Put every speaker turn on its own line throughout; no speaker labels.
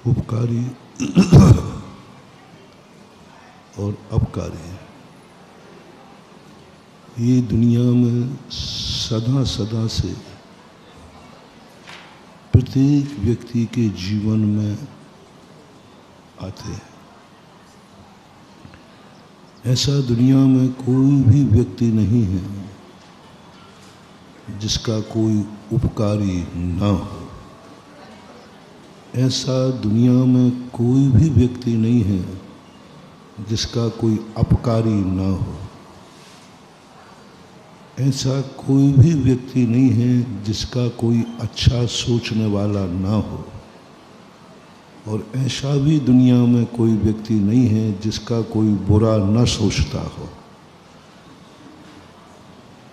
उपकारी और अपकारी, ये दुनिया में सदा सदा से प्रत्येक व्यक्ति के जीवन में आते हैं। ऐसा दुनिया में कोई भी व्यक्ति नहीं है जिसका कोई उपकारी ना हो। ऐसा दुनिया में कोई भी व्यक्ति नहीं है जिसका कोई अपकारी ना हो। ऐसा कोई भी व्यक्ति नहीं है जिसका कोई अच्छा सोचने वाला ना हो, और ऐसा भी दुनिया में कोई व्यक्ति नहीं है जिसका कोई बुरा न सोचता हो।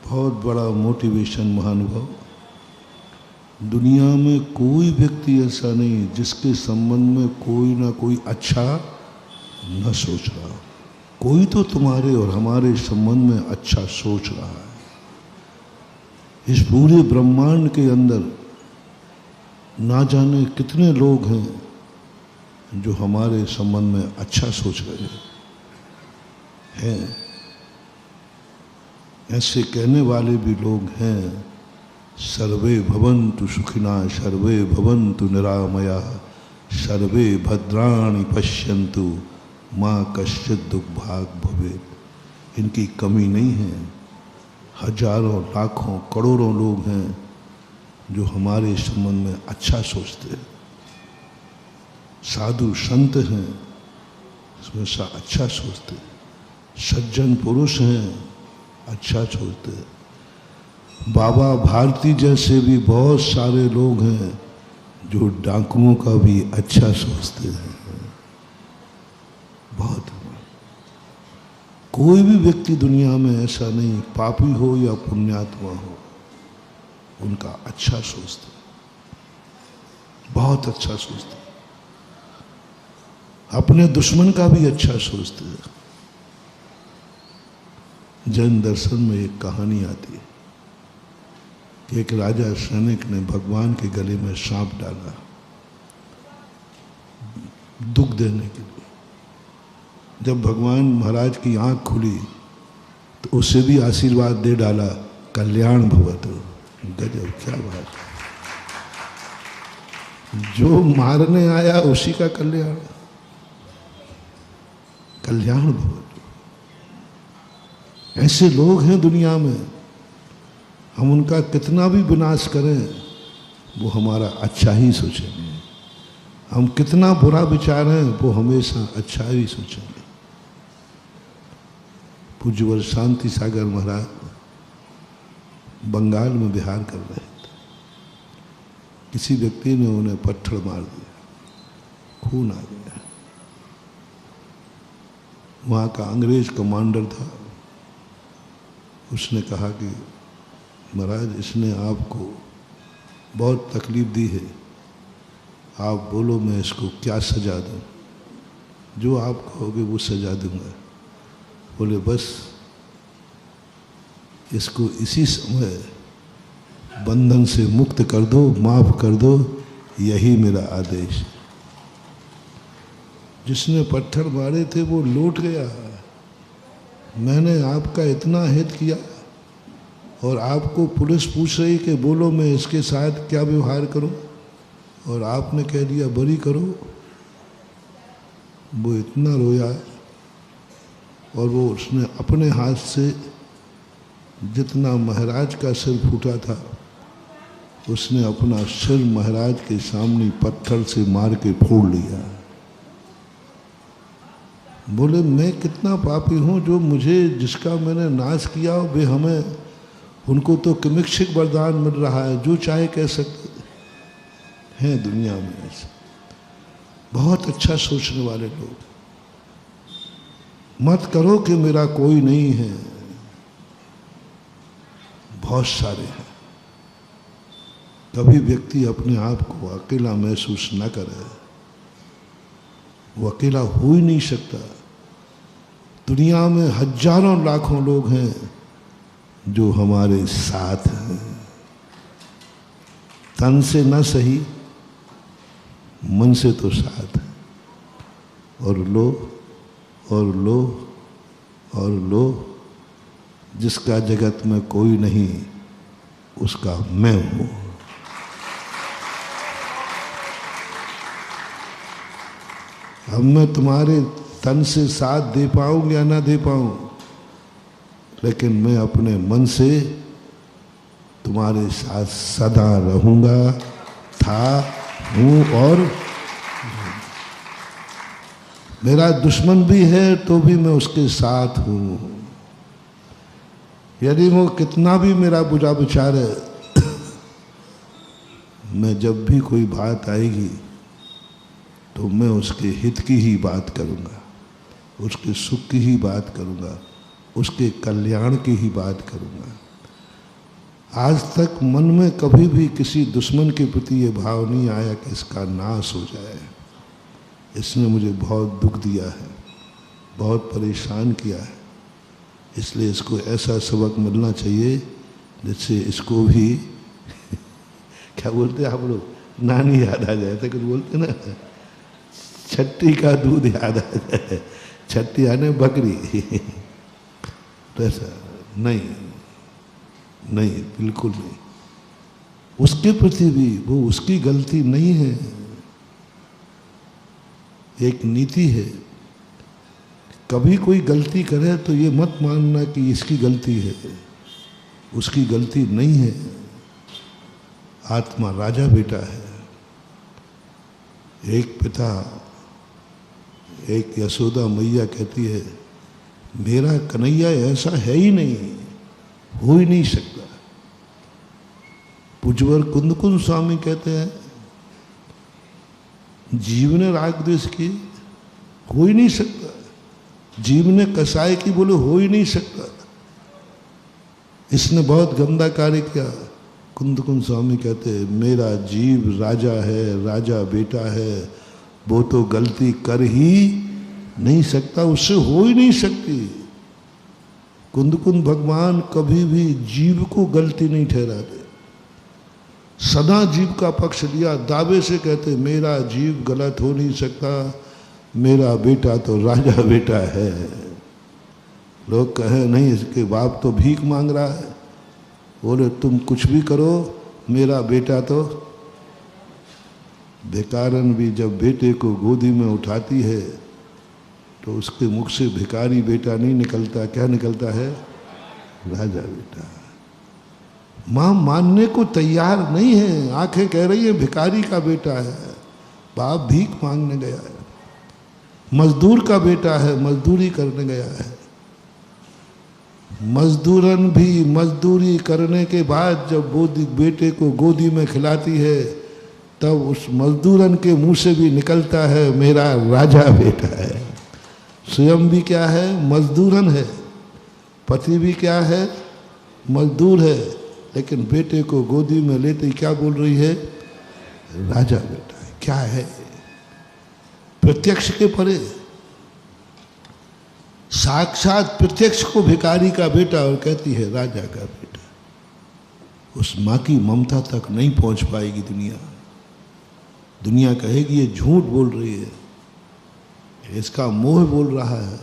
बहुत बड़ा मोटिवेशन महानुभाव। दुनिया में कोई व्यक्ति ऐसा नहीं जिसके संबंध में कोई ना कोई अच्छा न सोच रहा हो। कोई तो तुम्हारे और हमारे संबंध में अच्छा सोच रहा है। इस पूरे ब्रह्मांड के अंदर ना जाने कितने लोग हैं जो हमारे संबंध में अच्छा सोच रहे हैं। ऐसे कहने वाले भी लोग हैं, सर्वे भवन्तु सुखिनः, सर्वे भवन्तु निरामयाः, सर्वे भद्राणि पश्यन्तु मा कश्चित् दुर्भाग् भवेत्। इनकी कमी नहीं है। हजारों लाखों करोड़ों लोग हैं जो हमारे संबंध में अच्छा सोचते हैं। साधु संत हैं, इसमें अच्छा सोचते हैं। सज्जन पुरुष हैं, अच्छा सोचते हैं। बाबा भारती जैसे भी बहुत सारे लोग हैं जो डाकुओं का भी अच्छा सोचते हैं। बहुत कोई भी व्यक्ति दुनिया में ऐसा नहीं, पापी हो या पुण्यात्मा हो, उनका अच्छा सोचते, बहुत अच्छा सोचते। अपने दुश्मन का भी अच्छा सोचते हैं। जैन दर्शन में एक कहानी आती है कि एक राजा सैनिक ने भगवान के गले में सांप डाला दुख देने के लिए। जब भगवान महाराज की आंख खुली तो उसे भी आशीर्वाद दे डाला, कल्याण भवतु। गजब, क्या बात। जो मारने आया उसी का कल्याण, कल्याण भवतु। ऐसे लोग हैं दुनिया में, हम उनका कितना भी विनाश करें वो हमारा अच्छा ही सोचेंगे। हम कितना बुरा विचारें वो हमेशा अच्छा ही सोचेंगे। पूज्यवर शांति सागर महाराज बंगाल में विहार कर रहे थे। किसी व्यक्ति ने उन्हें पत्थर मार दिया, खून आ गया। वहाँ का अंग्रेज कमांडर था। उसने कहा कि महाराज, इसने आपको बहुत तकलीफ दी है, आप बोलो मैं इसको क्या सजा दूं? जो आप कहोगे वो सजा दूंगा। बोले बस इसको इसी समय बंधन से मुक्त कर दो, माफ कर दो, यही मेरा आदेश। जिसने पत्थर मारे थे वो लौट गया। मैंने आपका इतना हित किया और आपको पुलिस पूछ रही कि बोलो मैं इसके साथ क्या व्यवहार करूं, और आपने कह दिया बरी करो। वो इतना रोया और वो उसने अपने हाथ से जितना महाराज का सिर फूटा था उसने अपना सिर महाराज के सामने पत्थर से मार के फोड़ लिया। बोले मैं कितना पापी हूँ जो मुझे, जिसका मैंने नाश किया वे हमें, उनको तो किमिक्षिक वरदान मिल रहा है, जो चाहे कह सकते हैं दुनिया में। ऐसे बहुत अच्छा सोचने वाले लोग। मत करो कि मेरा कोई नहीं है, बहुत सारे हैं। कभी व्यक्ति अपने आप को अकेला महसूस न करे, वो अकेला हो ही नहीं सकता। दुनिया में हजारों लाखों लोग हैं जो हमारे साथ हैं, तन से न सही मन से तो साथ है, और लो और लो और लो, जिसका जगत में कोई नहीं उसका मैं हूं। अब मैं तुम्हारे तन से साथ दे पाऊं या ना दे पाऊं, लेकिन मैं अपने मन से तुम्हारे साथ सदा रहूंगा, था, हूं और मेरा दुश्मन भी है तो भी मैं उसके साथ हूं। यदि वो कितना भी मेरा बुरा विचार है, मैं जब भी कोई बात आएगी तो मैं उसके हित की ही बात करूंगा, उसके सुख की ही बात करूंगा, उसके कल्याण की ही बात करूंगा। आज तक मन में कभी भी किसी दुश्मन के प्रति ये भाव नहीं आया कि इसका नाश हो जाए। इसने मुझे बहुत दुख दिया है, बहुत परेशान किया है, इसलिए इसको ऐसा सबक मिलना चाहिए जिससे इसको भी क्या बोलते हैं आप लोग, नानी याद आ जाए, तो कुछ बोलते ना, छट्टी का दूध याद आ जाए। छट्टी आने बकरी तो ऐसा नहीं, नहीं, बिल्कुल नहीं। उसके प्रति भी वो उसकी गलती नहीं है। एक नीति है, कभी कोई गलती करे तो ये मत मानना कि इसकी गलती है, उसकी गलती नहीं है। आत्मा राजा बेटा है। एक पिता, एक यशोदा मैया कहती है, मेरा कन्हैया ऐसा है ही नहीं, हो ही नहीं सकता। पूज्यवर कुंद कुंद स्वामी कहते हैं, जीव ने राग द्वेष की, हो ही नहीं सकता। जीव ने कसाई की, बोले हो ही नहीं सकता। इसने बहुत गंदा कार्य किया। कुंद कुंद स्वामी कहते हैं, मेरा जीव राजा है, राजा बेटा है, वो तो गलती कर ही नहीं सकता, उससे हो ही नहीं सकती। कुंद कुंद भगवान कभी भी जीव को गलती नहीं ठहराते, सदा जीव का पक्ष लिया। दावे से कहते, मेरा जीव गलत हो नहीं सकता, मेरा बेटा तो राजा बेटा है। लोग कहे नहीं, इसके बाप तो भीख मांग रहा है। बोले तुम कुछ भी करो, मेरा बेटा तो। भिकारन भी जब बेटे को गोदी में उठाती है तो उसके मुख से भिखारी बेटा नहीं निकलता, क्या निकलता है? राजा बेटा। माँ मानने को तैयार नहीं है, आंखें कह रही है भिखारी का बेटा है, बाप भीख मांगने गया है। मजदूर का बेटा है, मजदूरी करने गया है। मजदूरन भी मजदूरी करने के बाद जब वो बेटे को गोदी में खिलाती है, तब उस मजदूरन के मुंह से भी निकलता है, मेरा राजा बेटा है। स्वयं भी क्या है? मजदूरन है। पति भी क्या है? मजदूर है। लेकिन बेटे को गोदी में लेते ही क्या बोल रही है? राजा बेटा है। क्या है? प्रत्यक्ष के परे, साक्षात प्रत्यक्ष को भिखारी का बेटा और कहती है राजा का बेटा। उस माँ की ममता तक नहीं पहुंच पाएगी दुनिया। दुनिया कहेगी ये झूठ बोल रही है, इसका मोह बोल रहा है।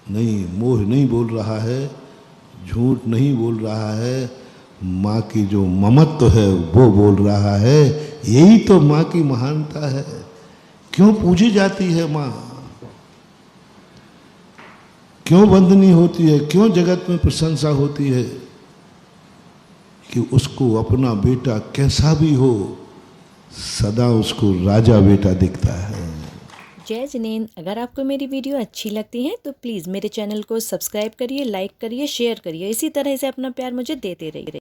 नहीं, मोह नहीं बोल रहा है, झूठ नहीं बोल रहा है, माँ की जो ममत्व है वो बोल रहा है। यही तो माँ की महानता है। क्यों पूजी जाती है माँ? क्यों वंदनीय होती है? क्यों जगत में प्रशंसा होती है? कि उसको अपना बेटा कैसा भी हो, सदा उसको राजा बेटा दिखता है।
जय जिनेंद्र। अगर आपको मेरी वीडियो अच्छी लगती है तो प्लीज़ मेरे चैनल को सब्सक्राइब करिए, लाइक करिए, शेयर करिए। इसी तरह से अपना प्यार मुझे देते रहिए।